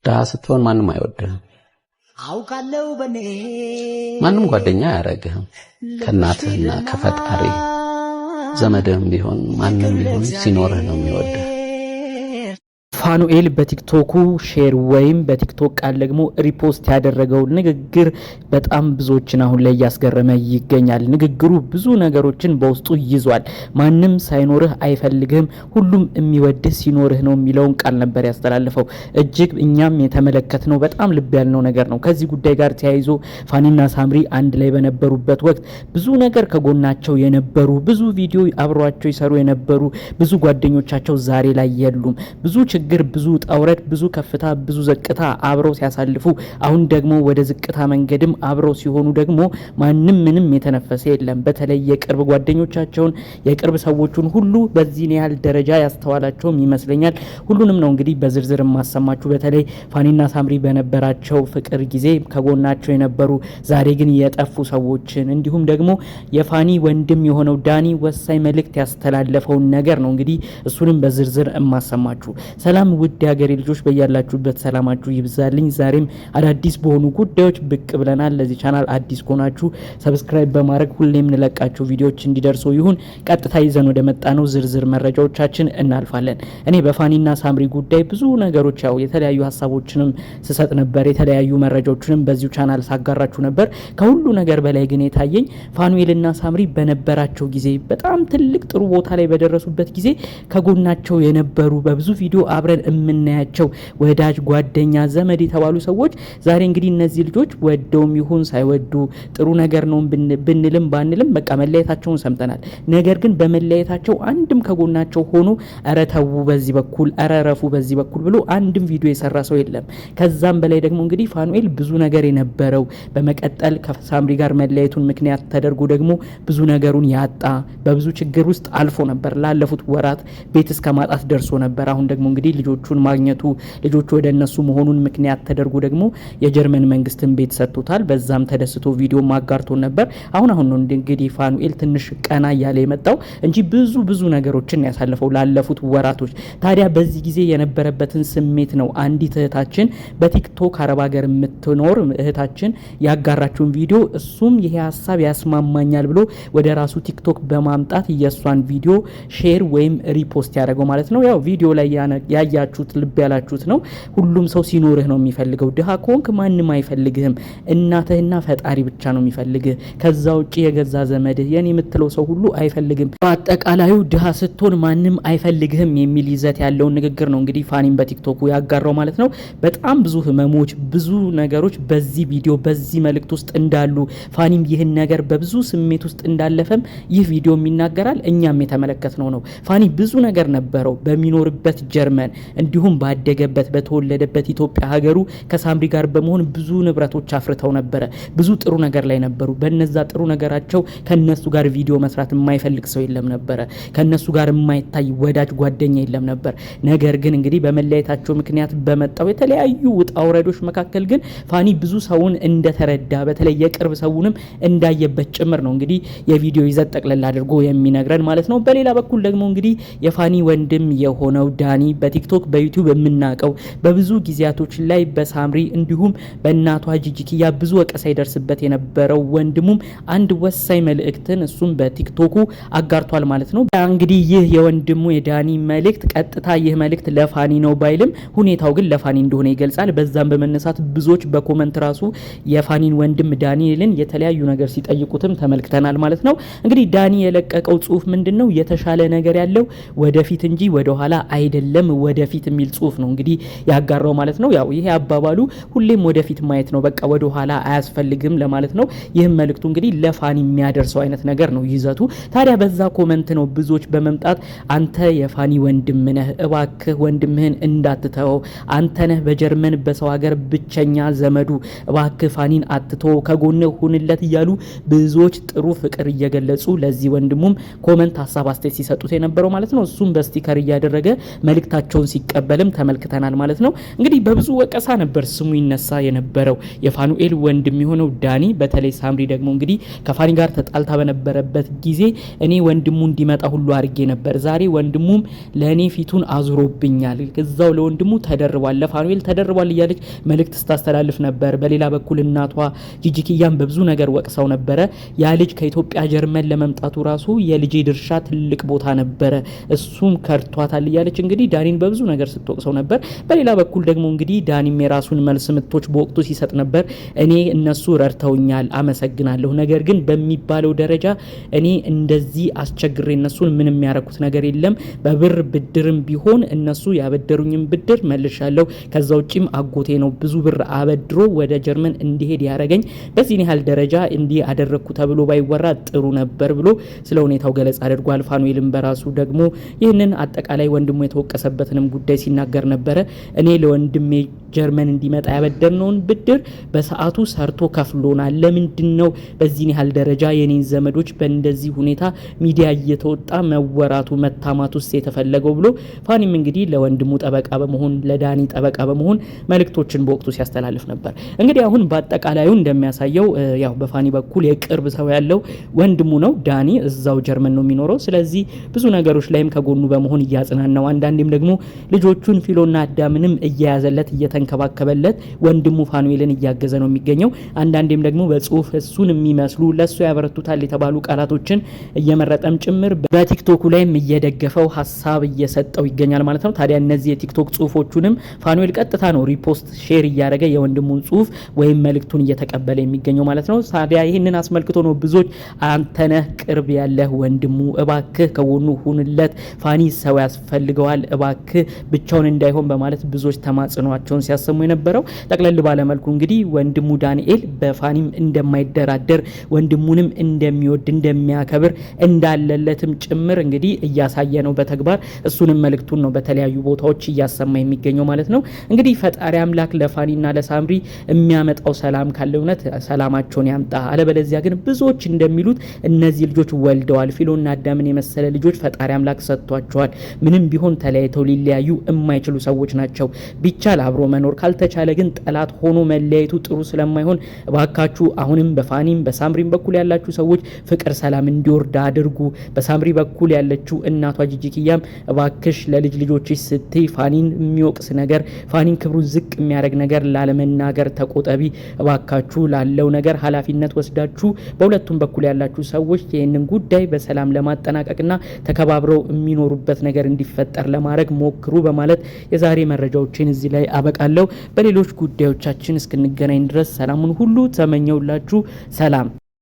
ድሃ ስትሆን ማንም አይወድህም። አውቃለሁ በኔ ማንም ጓደኛ አያረግህም። ከናትህና ከፈጣሪ ዘመድም ቢሆን ማንም ቢሆን ሲኖርህ ነው የሚወድህ። ፋኑኤል በቲክቶኩ ሼር ወይም በቲክቶክ ቃል ደግሞ ሪፖስት ያደረገው ንግግር በጣም ብዙዎችን አሁን ላይ ያስገረመ ይገኛል። ንግግሩ ብዙ ነገሮችን በውስጡ ይዟል። ማንም ሳይኖርህ አይፈልግህም፣ ሁሉም የሚወድህ ሲኖርህ ነው የሚለውን ቃል ነበር ያስተላልፈው። እጅግ እኛም የተመለከትነው በጣም ልብ ያልነው ነገር ነው። ከዚህ ጉዳይ ጋር ተያይዞ ፋኒና ሳምሪ አንድ ላይ በነበሩበት ወቅት ብዙ ነገር ከጎናቸው የነበሩ ብዙ ቪዲዮ አብሯቸው ይሰሩ የነበሩ ብዙ ጓደኞቻቸው ዛሬ ላይ የሉም። ብዙ ችግር፣ ብዙ ጣውረድ፣ ብዙ ከፍታ፣ ብዙ ዝቅታ አብረው ሲያሳልፉ አሁን ደግሞ ወደ ዝቅታ መንገድም አብረው ሲሆኑ ደግሞ ማንም ምንም የተነፈሰ የለም። በተለይ የቅርብ ጓደኞቻቸውን የቅርብ ሰዎችን ሁሉ በዚህ ያህል ደረጃ ያስተዋላቸውም ይመስለኛል። ሁሉንም ነው እንግዲህ በዝርዝር ማሰማችሁ። በተለይ ፋኒና ሳምሪ በነበራቸው ፍቅር ጊዜ ከጎናቸው የነበሩ ዛሬ ግን የጠፉ ሰዎችን እንዲሁም ደግሞ የፋኒ ወንድም የሆነው ዳኒ ወሳኝ መልእክት ያስተላለፈውን ነገር ነው እንግዲህ እሱንም በዝርዝር ማሰማችሁ። ሰላም ውድ ሀገሬ ልጆች በያላችሁበት ሰላማችሁ ይብዛልኝ። ዛሬም አዳዲስ በሆኑ ጉዳዮች ብቅ ብለናል። ለዚህ ቻናል አዲስ ከሆናችሁ ሰብስክራይብ በማድረግ ሁሌም እንለቃቸው ቪዲዮዎች እንዲደርሱ ይሁን። ቀጥታ ይዘን ወደ መጣነው ዝርዝር መረጃዎቻችን እናልፋለን። እኔ በፋኒና ሳምሪ ጉዳይ ብዙ ነገሮች ያው የተለያዩ ሀሳቦችንም ስሰጥ ነበር፣ የተለያዩ መረጃዎችንም በዚሁ ቻናል ሳጋራችሁ ነበር። ከሁሉ ነገር በላይ ግን የታየኝ ፋኑኤልና ሳምሪ በነበራቸው ጊዜ በጣም ትልቅ ጥሩ ቦታ ላይ በደረሱበት ጊዜ ከጎናቸው የነበሩ በብዙ ቪዲዮ አብረን የምናያቸው ወዳጅ፣ ጓደኛ፣ ዘመድ የተባሉ ሰዎች ዛሬ እንግዲህ እነዚህ ልጆች ወደውም ይሁን ሳይወዱ ጥሩ ነገር ነው ብንልም ባንልም በቃ መለያየታቸውን ሰምተናል። ነገር ግን በመለያየታቸው አንድም ከጎናቸው ሆኖ ኧረ ተው በዚህ በኩል ኧረ ረፉ በዚህ በኩል ብሎ አንድም ቪዲዮ የሰራ ሰው የለም። ከዛም በላይ ደግሞ እንግዲህ ፋኑኤል ብዙ ነገር የነበረው በመቀጠል ከሳምሪ ጋር መለያየቱን ምክንያት ተደርጎ ደግሞ ብዙ ነገሩን ያጣ በብዙ ችግር ውስጥ አልፎ ነበር። ላለፉት ወራት ቤት እስከ ማጣት ደርሶ ነበር። አሁን ደግሞ እንግዲህ ልጆቹን ማግኘቱ ልጆቹ ወደ እነሱ መሆኑን ምክንያት ተደርጎ ደግሞ የጀርመን መንግስትን ቤት ሰጥቶታል። በዛም ተደስቶ ቪዲዮ ማጋርቶ ነበር። አሁን ነው እንግዲህ ፋኑኤል ትንሽ ቀና እያለ የመጣው እንጂ ብዙ ነገሮችን ያሳለፈው ላለፉት ወራቶች። ታዲያ በዚህ ጊዜ የነበረበትን ስሜት ነው አንዲት እህታችን በቲክቶክ አረብ ሀገር የምትኖር እህታችን ያጋራችውን ቪዲዮ እሱም ይሄ ሀሳብ ያስማማኛል ብሎ ወደ ራሱ ቲክቶክ በማምጣት የሷን ቪዲዮ ሼር ወይም ሪፖስት ያደረገው ማለት ነው። ያው ቪዲዮ ላይ ያያችሁት ልብ ያላችሁት ነው። ሁሉም ሰው ሲኖርህ ነው የሚፈልገው። ድሃ ከሆንክ ማንም አይፈልግህም። እናትህና ፈጣሪ ብቻ ነው የሚፈልግህ። ከዛ ውጪ የገዛ ዘመድህ የኔ የምትለው ሰው ሁሉ አይፈልግም። በአጠቃላዩ ድሃ ስትሆን ማንም አይፈልግህም የሚል ይዘት ያለውን ንግግር ነው እንግዲህ ፋኒም በቲክቶኩ ያጋራው ማለት ነው። በጣም ብዙ ህመሞች፣ ብዙ ነገሮች በዚህ ቪዲዮ በዚህ መልእክት ውስጥ እንዳሉ ፋኒም ይህን ነገር በብዙ ስሜት ውስጥ እንዳለፈም ይህ ቪዲዮ ይናገራል። እኛም የተመለከትነው ነው። ፋኒ ብዙ ነገር ነበረው በሚኖርበት ጀርመን እንዲሁም ባደገበት በተወለደበት ኢትዮጵያ ሀገሩ ከሳምሪ ጋር በመሆን ብዙ ንብረቶች አፍርተው ነበረ። ብዙ ጥሩ ነገር ላይ ነበሩ። በነዛ ጥሩ ነገራቸው ከነሱ ጋር ቪዲዮ መስራት የማይፈልግ ሰው የለም ነበረ። ከነሱ ጋር የማይታይ ወዳጅ ጓደኛ የለም ነበር። ነገር ግን እንግዲህ በመለያየታቸው ምክንያት በመጣው የተለያዩ ውጣ ውረዶች መካከል ግን ፋኒ ብዙ ሰውን እንደተረዳ በተለይ የቅርብ ሰውንም እንዳየበት ጭምር ነው እንግዲህ የቪዲዮ ይዘት ጠቅለል አድርጎ የሚነግረን ማለት ነው። በሌላ በኩል ደግሞ እንግዲህ የፋኒ ወንድም የሆነው ዳኒ በቲክቶክ በዩቲዩብ የምናቀው በብዙ ጊዜያቶች ላይ በሳምሪ እንዲሁም በእናቷ ጂጂኪያ ብዙ ወቀሳ ይደርስበት የነበረው ወንድሙም አንድ ወሳኝ መልእክትን እሱም በቲክቶኩ አጋርቷል ማለት ነው። እንግዲህ ይህ የወንድሙ የዳኒ መልእክት ቀጥታ ይህ መልእክት ለፋኒ ነው ባይልም ሁኔታው ግን ለፋኒ እንደሆነ ይገልጻል። በዛም በመነሳት ብዙዎች በኮመንት ራሱ የፋኒን ወንድም ዳኒኤልን የተለያዩ ነገር ሲጠይቁትም ተመልክተናል ማለት ነው። እንግዲህ ዳኒ የለቀቀው ጽሁፍ ምንድነው? የተሻለ ነገር ያለው ወደፊት እንጂ ወደ ኋላ አይደለም ወደፊት የሚል ጽሁፍ ነው እንግዲህ ያጋራው ማለት ነው። ያው ይሄ አባባሉ ሁሌም ወደፊት ማየት ነው፣ በቃ ወደ ኋላ አያስፈልግም ለማለት ነው። ይህም መልእክቱ እንግዲህ ለፋኒ የሚያደርሰው አይነት ነገር ነው ይዘቱ። ታዲያ በዛ ኮመንት ነው ብዙዎች በመምጣት አንተ የፋኒ ወንድም ነህ፣ እባክህ ወንድምህን እንዳትተው፣ አንተ ነህ በጀርመን በሰው ሀገር ብቸኛ ዘመዱ፣ እባክህ ፋኒን አትተው፣ ከጎንህ ሁንለት እያሉ ብዙዎች ጥሩ ፍቅር እየገለጹ ለዚህ ወንድሙም ኮመንት ሀሳብ አስተያየት ሲሰጡት የነበረው ማለት ነው። እሱም በስቲከር እያደረገ መልእክታቸው ልጃቸውን ሲቀበልም ተመልክተናል ማለት ነው። እንግዲህ በብዙ ወቀሳ ነበር ስሙ ይነሳ የነበረው የፋኑኤል ወንድም የሆነው ዳኒ። በተለይ ሳምሪ ደግሞ እንግዲህ ከፋኒ ጋር ተጣልታ በነበረበት ጊዜ እኔ ወንድሙ እንዲመጣ ሁሉ አድርጌ ነበር፣ ዛሬ ወንድሙም ለእኔ ፊቱን አዙሮብኛል፣ እዛው ለወንድሙ ተደርቧል፣ ለፋኑኤል ተደርቧል እያለች መልእክት ስታስተላልፍ ነበር። በሌላ በኩል እናቷ ጂጂኪያን በብዙ ነገር ወቅሰው ነበረ። ያ ልጅ ከኢትዮጵያ ጀርመን ለመምጣቱ ራሱ የልጄ ድርሻ ትልቅ ቦታ ነበረ፣ እሱም ከርቷታል እያለች እንግዲህ ዳኒን በብዙ ነገር ስትወቅሰው ነበር። በሌላ በኩል ደግሞ እንግዲህ ዳኒም የራሱን መልስ ምቶች በወቅቱ ሲሰጥ ነበር። እኔ እነሱ ረድተውኛል፣ አመሰግናለሁ፣ ነገር ግን በሚባለው ደረጃ እኔ እንደዚህ አስቸግሬ እነሱን ምንም ያረኩት ነገር የለም። በብር ብድርም ቢሆን እነሱ ያበደሩኝም ብድር መልሻለሁ። ከዛ ውጪም አጎቴ ነው ብዙ ብር አበድሮ ወደ ጀርመን እንዲሄድ ያረገኝ። በዚህ ያህል ደረጃ እንዲህ አደረኩ ተብሎ ባይወራ ጥሩ ነበር ብሎ ስለ ሁኔታው ገለጻ አድርጓል። ፋኑኤልም በራሱ ደግሞ ይህንን አጠቃላይ ወንድሙ የተወቀሰበትንም ጉዳይ ሲናገር ነበረ። እኔ ለወንድሜ ጀርመን እንዲመጣ ያበደርነውን ብድር በሰዓቱ ሰርቶ ከፍሎናል። ለምንድነው በዚህ ያህል ደረጃ የኔን ዘመዶች በእንደዚህ ሁኔታ ሚዲያ እየተወጣ መወራቱ መታማት ውስጥ የተፈለገው ብሎ ፋኒም እንግዲህ ለወንድሙ ጠበቃ በመሆን ለዳኒ ጠበቃ በመሆን መልእክቶችን በወቅቱ ሲያስተላልፍ ነበር። እንግዲህ አሁን በአጠቃላዩ እንደሚያሳየው ያው በፋኒ በኩል የቅርብ ሰው ያለው ወንድሙ ነው። ዳኒ እዛው ጀርመን ነው የሚኖረው። ስለዚህ ብዙ ነገሮች ላይም ከጎኑ በመሆን እያጽናናው፣ አንዳንዴም ደግሞ ልጆቹን ፊሎና አዳምንም እየያዘለት እየተንከባከበለት ወንድሙ ፋኑኤልን እያገዘ ነው የሚገኘው። አንዳንዴም ደግሞ በጽሁፍ እሱን የሚመስሉ ለሱ ያበረቱታል የተባሉ ቃላቶችን እየመረጠም ጭምር በቲክቶኩ ላይም እየደገፈው ሀሳብ እየሰጠው ይገኛል ማለት ነው። ታዲያ እነዚህ የቲክቶክ ጽሁፎቹንም ፋኑኤል ቀጥታ ነው ሪፖስት ሼር እያደረገ የወንድሙን ጽሁፍ ወይም መልእክቱን እየተቀበለ የሚገኘው ማለት ነው። ታዲያ ይህንን አስመልክቶ ነው ብዙዎች አንተነህ ቅርብ ያለህ ወንድሙ እባክህ ከጎኑ ሁንለት፣ ፋኒ ሰው ያስፈልገዋል፣ እባክህ ብቻውን እንዳይሆን በማለት ብዙዎች ተማጽኗቸውን ሲያሰሙ የነበረው። ጠቅለል ባለመልኩ እንግዲህ ወንድሙ ዳንኤል በፋኒም እንደማይደራደር ወንድሙንም እንደሚወድ እንደሚያከብር እንዳለለትም ጭምር እንግዲህ እያሳየ ነው በተግባር። እሱንም መልእክቱን ነው በተለያዩ ቦታዎች እያሰማ የሚገኘው ማለት ነው። እንግዲህ ፈጣሪ አምላክ ለፋኒና ለሳምሪ የሚያመጣው ሰላም ካለ እውነት ሰላማቸውን ያምጣ። አለበለዚያ ግን ብዙዎች እንደሚሉት እነዚህ ልጆች ወልደዋል፣ ፊሎና አዳምን የመሰለ ልጆች ፈጣሪ አምላክ ሰጥቷቸዋል። ምንም ቢሆን ተለያይተው ሊለያዩ የማይችሉ ሰዎች ናቸው። ቢቻል አብሮ መኖር ካልተቻለ ግን ጠላት ሆኖ መለያየቱ ጥሩ ስለማይሆን እባካችሁ አሁንም በፋኒም በሳምሪም በኩል ያላችሁ ሰዎች ፍቅር ሰላም እንዲወርድ አድርጉ። በሳምሪ በኩል ያለችው እናቷ ጂጂኪያም እባክሽ ለልጅ ልጆችሽ ስትይ ፋኒን የሚወቅስ ነገር ፋኒን ክብሩን ዝቅ የሚያደርግ ነገር ላለመናገር ተቆጠቢ። እባካችሁ ላለው ነገር ኃላፊነት ወስዳችሁ በሁለቱም በኩል ያላችሁ ሰዎች ይህንን ጉዳይ በሰላም ለማጠናቀቅና ተከባብረው የሚኖሩበት ነገር እንዲፈጠር ለማድረግ ሞክሩ በማለት የዛሬ መረጃዎችን እዚህ ላይ አበቃለሁ። በሌሎች ጉዳዮቻችን እስክንገናኝ ድረስ ሰላሙን ሁሉ ተመኘውላችሁ። ሰላም።